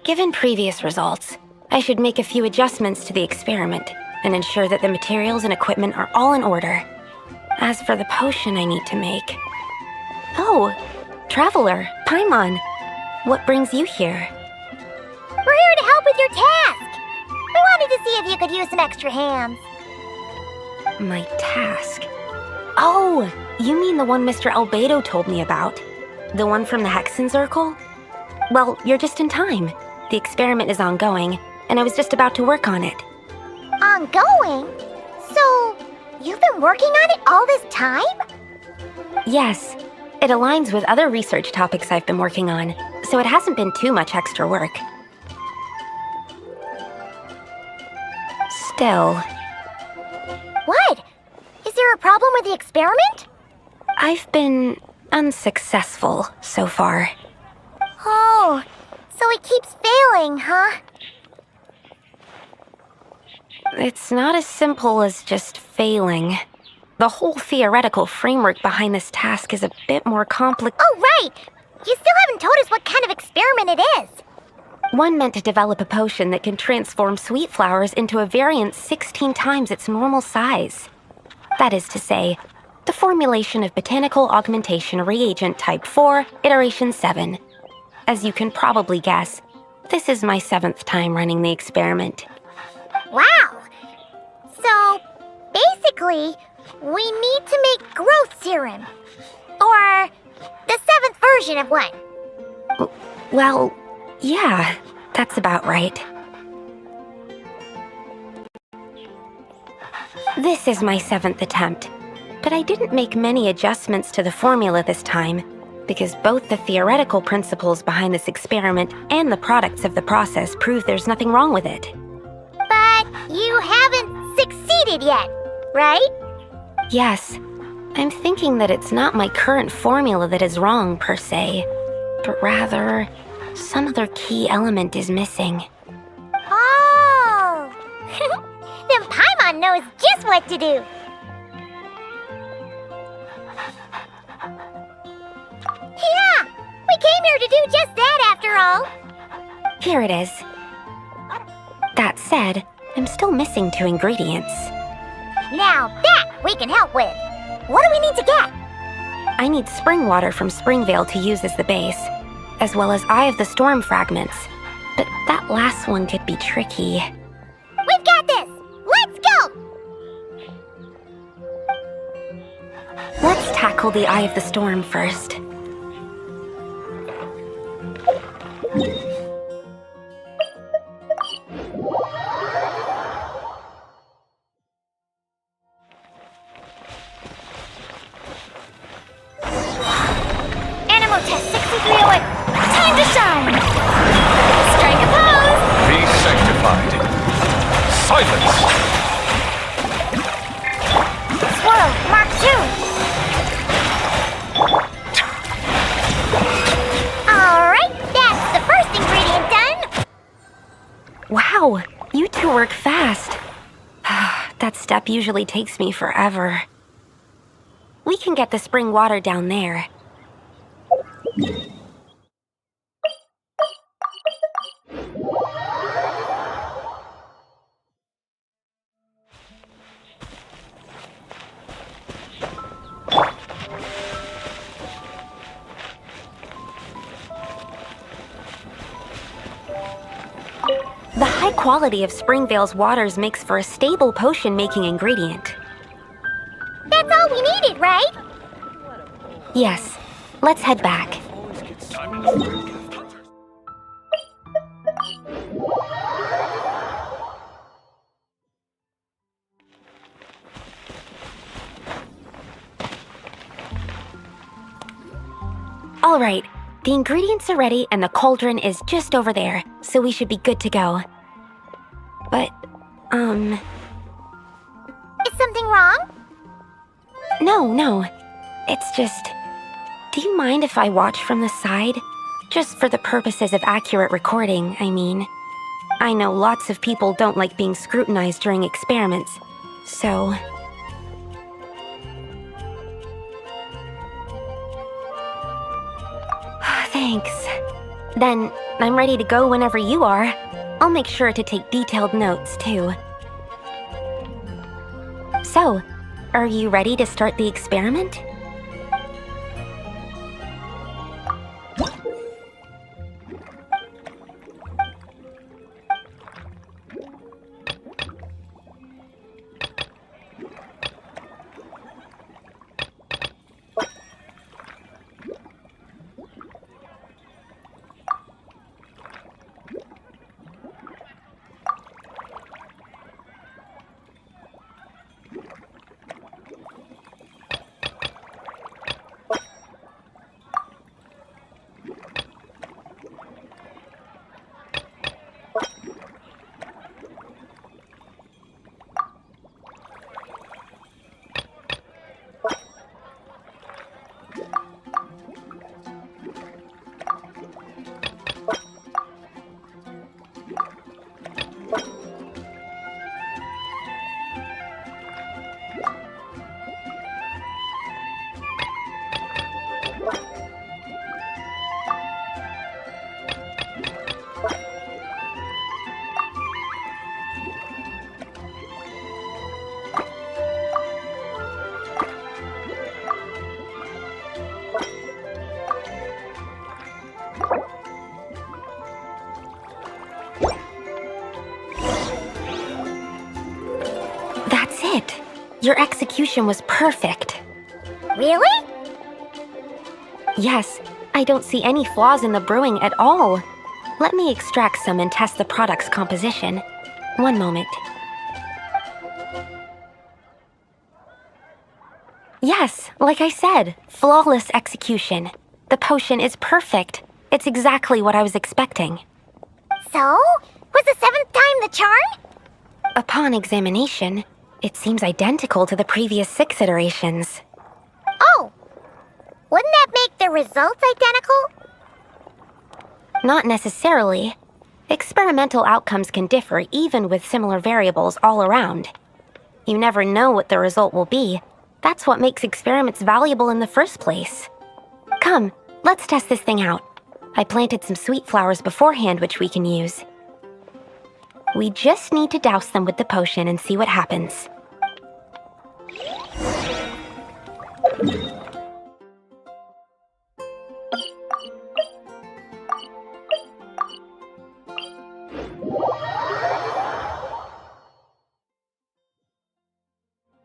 Given previous results, I should make a few adjustments to the experiment and ensure that the materials and equipment are all in order. As for the potion I need to make... Oh, Traveler, Paimon, what brings you here? We're here to help with your task! We wanted to see if you could use some extra hands. My task? Oh, you mean the one Mr. Albedo told me about? The one from the Hexen Circle? Well, you're just in time. The experiment is ongoing, and I was just about to work on it. Ongoing? So, you've been working on it all this time? Yes. It aligns with other research topics I've been working on, so it hasn't been too much extra work. Still... What? Is there a problem with the experiment? I've been unsuccessful so far. Oh, so it keeps failing, huh? It's not as simple as just failing. The whole theoretical framework behind this task is a bit more complicated. Oh, right! You still haven't told us what kind of experiment it is. One meant to develop a potion that can transform sweet flowers into a variant 16 times its normal size. That is to say, the formulation of Botanical Augmentation Reagent Type 4, Iteration 7. As you can probably guess, this is my 7th time running the experiment. Wow! So, basically, we need to make growth serum. Or the 7th version of one. Well, yeah, that's about right. This is my 7th attempt, but I didn't make many adjustments to the formula this time, because both the theoretical principles behind this experiment and the products of the process prove there's nothing wrong with it. But you haven't succeeded yet, right? Yes. I'm thinking that it's not my current formula that is wrong, per se, but rather, some other key element is missing. Oh! Then Paimon knows just what to do. Yeah! We came here to do just that, after all. Here it is. That said, I'm still missing 2 ingredients. Now that we can help with. What do we need to get? I need spring water from Springvale to use as the base, as well as Eye of the Storm fragments. But that last one could be tricky. We've got this! Let's go! Let's tackle the Eye of the Storm first. Test 6301. Time to shine! Strike a pose! Be sanctified. Silence! Swirl, Mark 2. Alright, that's the first ingredient done. Wow, you 2 work fast. That step usually takes me forever. We can get the spring water down there. The high quality of Springvale's waters makes for a stable potion-making ingredient. That's all we needed, right? Yes. Let's head back. All right. The ingredients are ready and the cauldron is just over there, so we should be good to go. But, Is something wrong? No. It's just... Do you mind if I watch from the side? Just for the purposes of accurate recording, I mean. I know lots of people don't like being scrutinized during experiments, so... Thanks. Then, I'm ready to go whenever you are. I'll make sure to take detailed notes, too. So, are you ready to start the experiment? Your execution was perfect. Really? Yes, I don't see any flaws in the brewing at all. Let me extract some and test the product's composition. One moment. Yes, like I said, flawless execution. The potion is perfect. It's exactly what I was expecting. So? Was the 7th time the charm? Upon examination, it seems identical to the previous 6 iterations. Oh! Wouldn't that make the results identical? Not necessarily. Experimental outcomes can differ even with similar variables all around. You never know what the result will be. That's what makes experiments valuable in the first place. Come, let's test this thing out. I planted some sweet flowers beforehand which we can use. We just need to douse them with the potion and see what happens.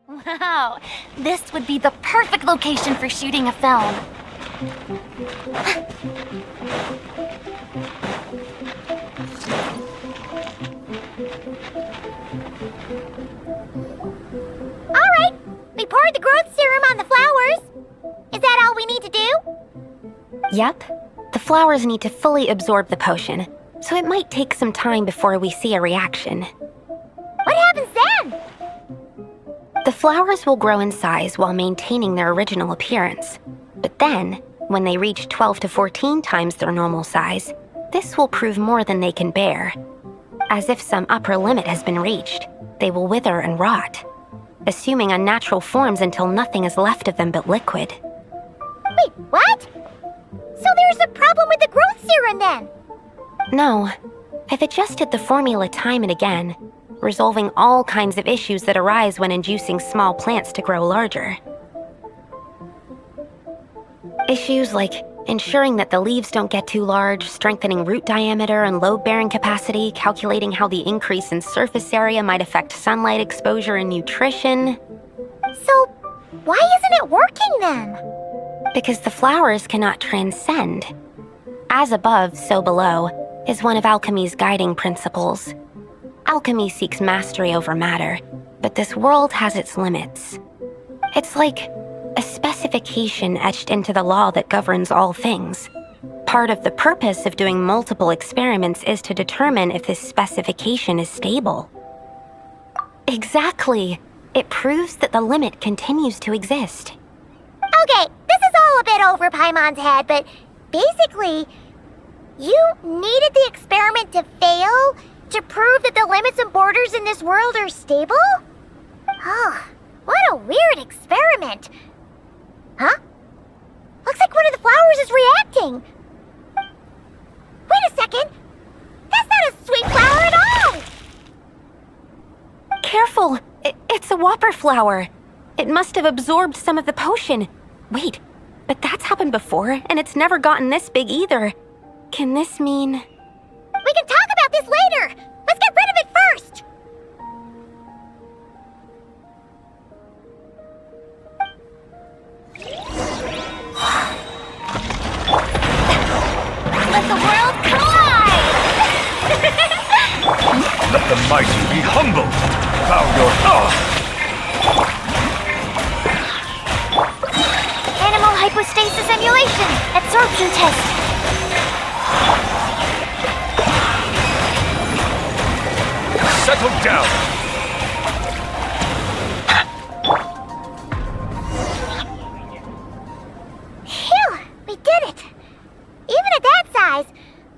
Wow, this would be the perfect location for shooting a film. All right, we poured the growth serum on the flowers. Is that all we need to do? Yep. The flowers need to fully absorb the potion, so it might take some time before we see a reaction. What happens then? The flowers will grow in size while maintaining their original appearance. But then, when they reach 12 to 14 times their normal size, this will prove more than they can bear. As if some upper limit has been reached, they will wither and rot, assuming unnatural forms until nothing is left of them but liquid. Wait, what? So there's a problem with the growth serum then? No. I've adjusted the formula time and again, resolving all kinds of issues that arise when inducing small plants to grow larger. Issues like ensuring that the leaves don't get too large, strengthening root diameter and load-bearing capacity, calculating how the increase in surface area might affect sunlight exposure and nutrition. So, why isn't it working then? Because the flowers cannot transcend. As above, so below, is one of alchemy's guiding principles. Alchemy seeks mastery over matter, but this world has its limits. It's like a specification etched into the law that governs all things. Part of the purpose of doing multiple experiments is to determine if this specification is stable. Exactly. It proves that the limit continues to exist. Okay, this is all a bit over Paimon's head, but basically, You needed the experiment to fail to prove that the limits and borders in this world are stable? Oh, what a weird experiment. Huh? Looks like one of the flowers is reacting. Wait a second. That's not a sweet flower at all. Careful! It's a whopper flower. It must have absorbed some of the potion. Wait, but that's happened before, and it's never gotten this big either. Can this mean... We can talk about this later. Let's get rid of it first. Let the world collide! Let the mighty be humble. Bow your... Animal hypostasis emulation. Absorption test. Settle down. Phew, we did it. Even at that size,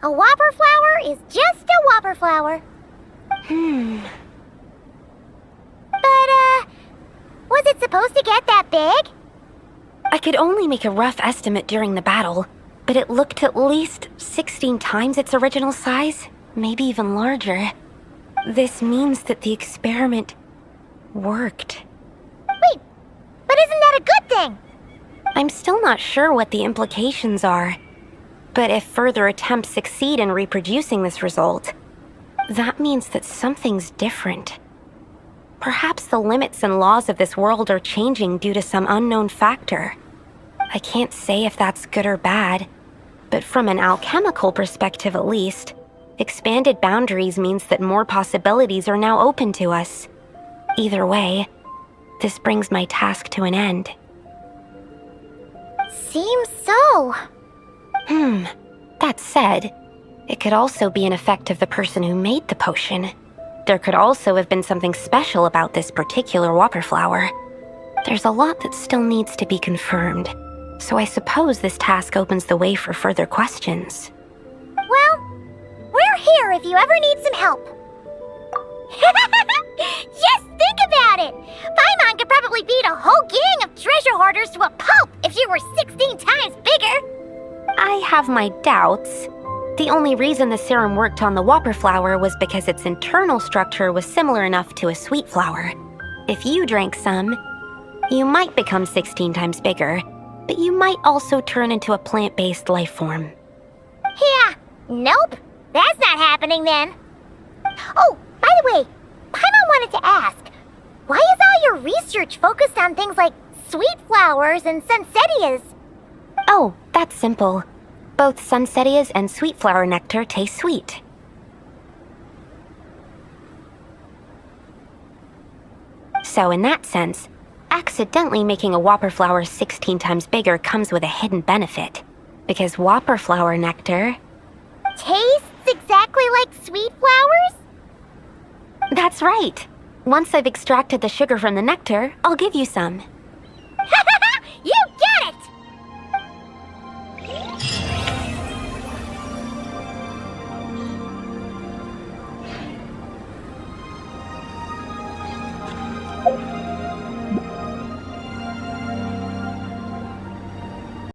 a whopper flower is just a whopper flower. But, was it supposed to get that big? I could only make a rough estimate during the battle, but it looked at least 16 times its original size, maybe even larger. This means that the experiment worked. Wait, but isn't that a good thing? I'm still not sure what the implications are, but if further attempts succeed in reproducing this result, that means that something's different. Perhaps the limits and laws of this world are changing due to some unknown factor. I can't say if that's good or bad, but from an alchemical perspective at least, expanded boundaries means that more possibilities are now open to us. Either way, this brings my task to an end. Seems so. That said, it could also be an effect of the person who made the potion. There could also have been something special about this particular whopper flower. There's a lot that still needs to be confirmed, so I suppose this task opens the way for further questions. Well, we're here if you ever need some help. Just think about it! Paimon could probably beat a whole gang of treasure hoarders to a pulp if you were 16 times bigger! I have my doubts. The only reason the serum worked on the whopper flower was because its internal structure was similar enough to a sweet flower. If you drank some, you might become 16 times bigger, but you might also turn into a plant-based life form. Yeah, nope. That's not happening then. Oh, by the way, Paimon wanted to ask, why is all your research focused on things like sweet flowers and sunsettias? Oh, that's simple. Both sunsettias and sweet flower nectar taste sweet. So in that sense, accidentally making a whopper flower 16 times bigger comes with a hidden benefit. Because whopper flower nectar... Tastes exactly like sweet flowers? That's right. Once I've extracted the sugar from the nectar, I'll give you some.